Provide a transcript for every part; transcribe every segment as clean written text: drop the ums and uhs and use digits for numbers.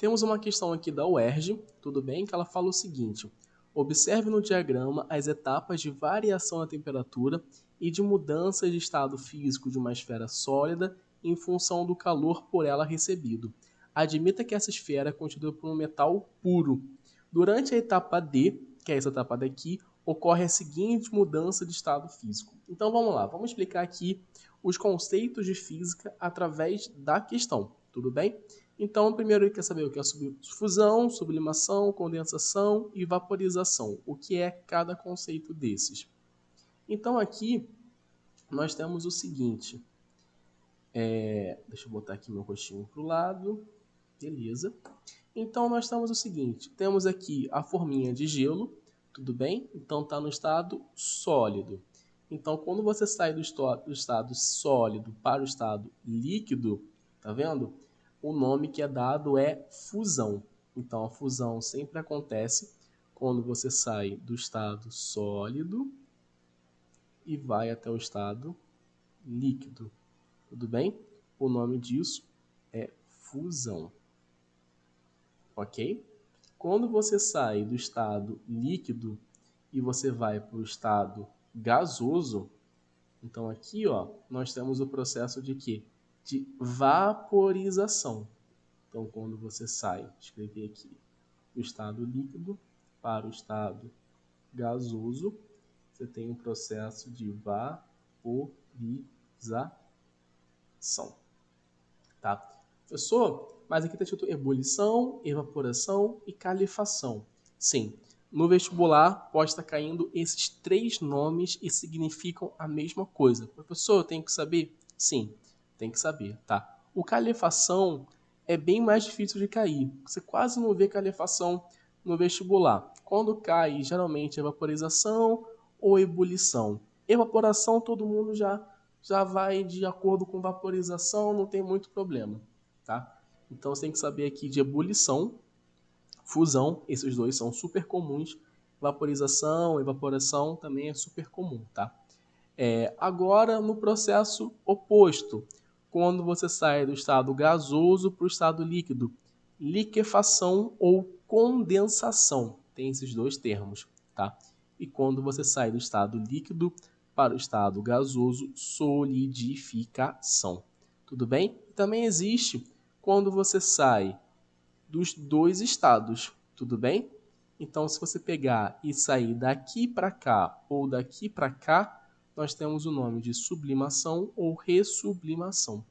Temos uma questão aqui da UERJ, tudo bem? Que ela fala o seguinte: observe no diagrama as etapas de variação da temperatura e de mudança de estado físico de uma esfera sólida em função do calor por ela recebido. Admita que essa esfera é constituída por um metal puro. Durante a etapa D, que é essa etapa daqui, ocorre a seguinte mudança de estado físico. Então vamos lá, vamos explicar aqui os conceitos de física através da questão, tudo bem? Então, primeiro ele quer saber o que é fusão, sublimação, condensação e vaporização. O que é cada conceito desses? Então, aqui nós temos o seguinte. Deixa eu botar aqui meu rostinho para o lado. Beleza. Então, nós temos o seguinte. Temos aqui a forminha de gelo, tudo bem? Então, está no estado sólido. Então, quando você sai do estado sólido para o estado líquido, tá vendo? O nome que é dado é fusão. Então, a fusão sempre acontece quando você sai do estado sólido e vai até o estado líquido. Tudo bem? O nome disso é fusão. Ok? Quando você sai do estado líquido e você vai para o estado gasoso, então aqui ó, nós temos o processo de quê? De vaporização. Então, quando você sai, escrever aqui, do estado líquido para o estado gasoso, você tem um processo de vaporização. Tá? Professor, mas aqui está escrito ebulição, evaporação e calefação. Sim, no vestibular pode estar caindo esses três nomes e significam a mesma coisa. Professor, eu tenho que saber? Sim, tem que saber, tá? O calefação é bem mais difícil de cair. Você quase não vê calefação no vestibular. Quando cai, geralmente é vaporização ou ebulição. Evaporação todo mundo já vai de acordo com vaporização, não tem muito problema, tá? Então você tem que saber aqui de ebulição, fusão, esses dois são super comuns. Vaporização, evaporação também é super comum, tá? Agora, no processo oposto, quando você sai do estado gasoso para o estado líquido, liquefação ou condensação, tem esses dois termos, tá? E quando você sai do estado líquido para o estado gasoso, solidificação. Tudo bem? Também existe quando você sai dos dois estados, tudo bem? Então, se você pegar e sair daqui para cá ou daqui para cá, nós temos o nome de sublimação ou ressublimação,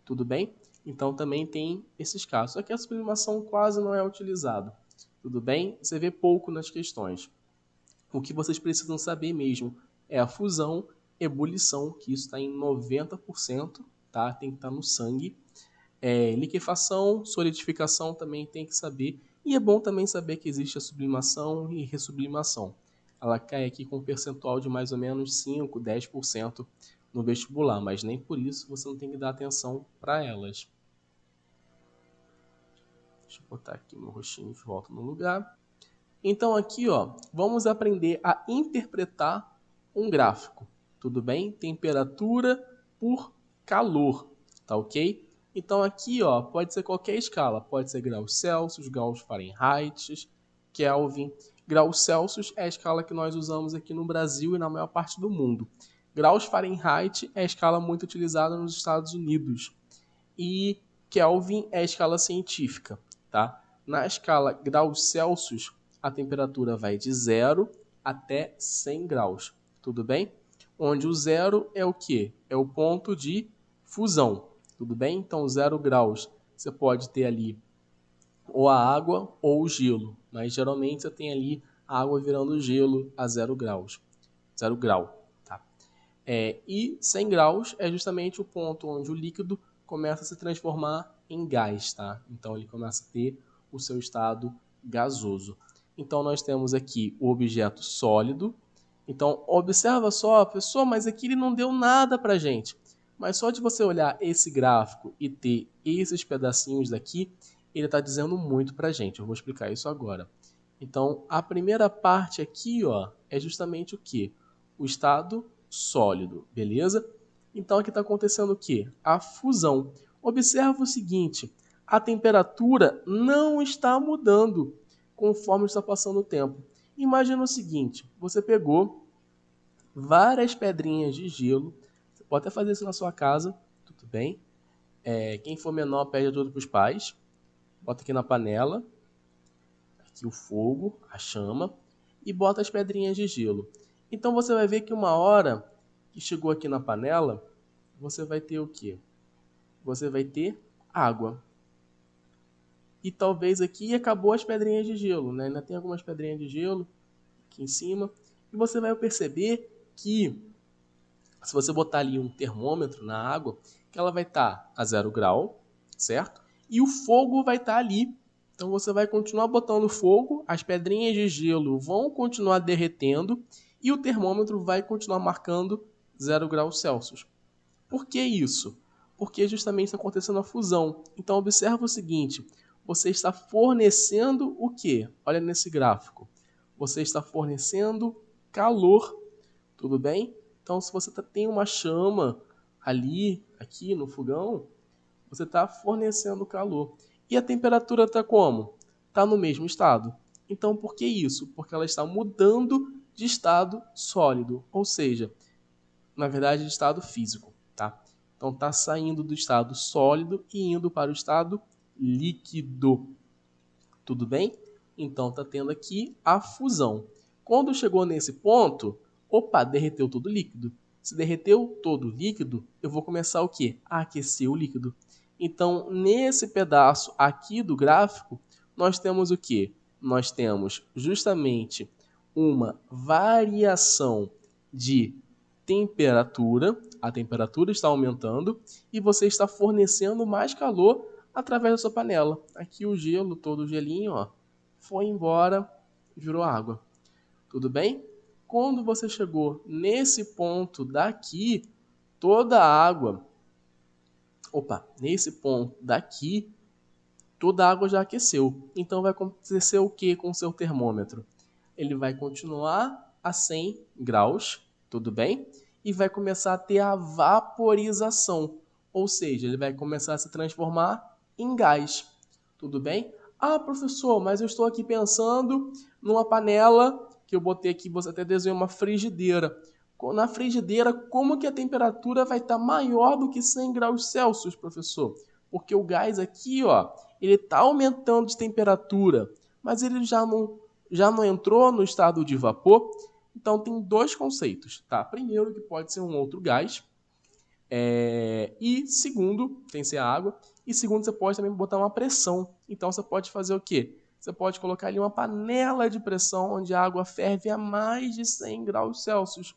tudo bem? Então, também tem esses casos. Aqui a sublimação quase não é utilizada, tudo bem? Você vê pouco nas questões. O que vocês precisam saber mesmo é a fusão, ebulição, que isso está em 90%, tá? Tem que estar no sangue. Liquefação, solidificação também tem que saber. E é bom também saber que existe a sublimação e ressublimação. Ela cai aqui com um percentual de mais ou menos 5, 10% no vestibular, mas nem por isso você não tem que dar atenção para elas. Deixa eu botar aqui meu rostinho de volta no lugar. Então aqui, ó, vamos aprender a interpretar um gráfico, tudo bem? Temperatura por calor, tá ok? Então aqui, ó, pode ser qualquer escala, pode ser graus Celsius, graus Fahrenheit, Kelvin. Graus Celsius é a escala que nós usamos aqui no Brasil e na maior parte do mundo. Graus Fahrenheit é a escala muito utilizada nos Estados Unidos. E Kelvin é a escala científica, tá? Na escala graus Celsius, a temperatura vai de 0 até 100 graus, tudo bem? Onde o 0 é o quê? É o ponto de fusão, tudo bem? Então, 0 graus, você pode ter ali ou a água ou o gelo, mas geralmente você tem ali a água virando gelo a 0 graus, 0 grau, tá? E 100 graus é justamente o ponto onde o líquido começa a se transformar em gás, tá? Então ele começa a ter o seu estado gasoso. Então nós temos aqui o objeto sólido. Então observa só, pessoal, mas aqui ele não deu nada pra gente. Mas só de você olhar esse gráfico e ter esses pedacinhos daqui, ele está dizendo muito pra gente. Eu vou explicar isso agora. Então a primeira parte aqui, ó, é justamente o que? O estado sólido, beleza? Então aqui está acontecendo o quê? A fusão. Observa o seguinte, a temperatura não está mudando conforme está passando o tempo. Imagina o seguinte, você pegou várias pedrinhas de gelo, você pode até fazer isso na sua casa, tudo bem? Quem for menor pede ajuda para os pais, bota aqui na panela, aqui o fogo, a chama, e bota as pedrinhas de gelo. Então você vai ver que uma hora que chegou aqui na panela, você vai ter o quê? Você vai ter água. E talvez aqui acabou as pedrinhas de gelo, né? Ainda tem algumas pedrinhas de gelo aqui em cima. E você vai perceber que se você botar ali um termômetro na água, que ela vai estar a 0 grau, certo? E o fogo vai estar ali. Então você vai continuar botando fogo, as pedrinhas de gelo vão continuar derretendo e o termômetro vai continuar marcando 0 graus Celsius. Por que isso? Porque justamente está acontecendo a fusão. Então observa o seguinte, você está fornecendo o quê? Olha nesse gráfico. Você está fornecendo calor, tudo bem? Então se você tem uma chama ali, aqui no fogão, você está fornecendo calor. E a temperatura está como? Está no mesmo estado. Então por que isso? Porque ela está mudando de estado sólido, ou seja, na verdade, de estado físico, tá? Então está saindo do estado sólido e indo para o estado líquido. Tudo bem? Então está tendo aqui a fusão. Quando chegou nesse ponto, opa, derreteu todo o líquido. Se derreteu todo o líquido, eu vou começar o quê? A aquecer o líquido. Então, nesse pedaço aqui do gráfico, nós temos o quê? Nós temos justamente uma variação de temperatura, a temperatura está aumentando e você está fornecendo mais calor através da sua panela. Aqui o gelo, todo o gelinho, ó, foi embora, virou água. Tudo bem? Quando você chegou nesse ponto daqui, toda a água, nesse ponto daqui, toda a água já aqueceu. Então vai acontecer o que com o seu termômetro? Ele vai continuar a 100 graus, tudo bem? E vai começar a ter a vaporização, ou seja, ele vai começar a se transformar em gás, tudo bem? Ah, professor, mas eu estou aqui pensando numa panela que eu botei aqui, você até desenhou uma frigideira. Na frigideira, como que a temperatura vai estar maior do que 100 graus Celsius, professor? Porque o gás aqui, ó, ele está aumentando de temperatura, mas ele já não entrou no estado de vapor. Então tem dois conceitos, tá? Primeiro, que pode ser um outro gás, e segundo, tem que ser a água, e segundo, você pode também botar uma pressão. Então você pode fazer o quê? Você pode colocar ali uma panela de pressão onde a água ferve a mais de 100 graus Celsius.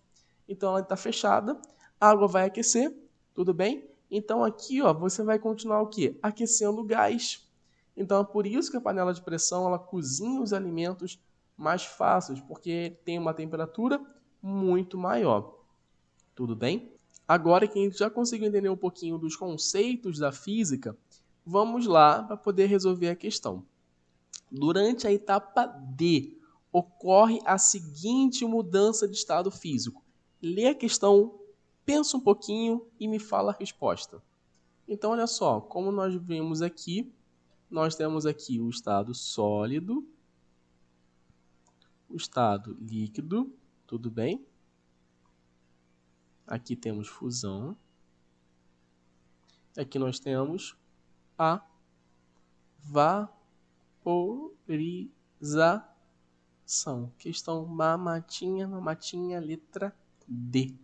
Então ela está fechada, a água vai aquecer, tudo bem? Então aqui, ó, você vai continuar o quê? Aquecendo o gás. Então é por isso que a panela de pressão ela cozinha os alimentos mais fáceis, porque tem uma temperatura muito maior. Tudo bem? Agora que a gente já conseguiu entender um pouquinho dos conceitos da física, vamos lá para poder resolver a questão. Durante a etapa D, ocorre a seguinte mudança de estado físico. Lê a questão, pensa um pouquinho e me fala a resposta. Então, olha só, como nós vimos aqui, nós temos aqui o estado sólido, o estado líquido, tudo bem? Aqui temos fusão. Aqui nós temos a vaporização. Questão mamatinha, letra D.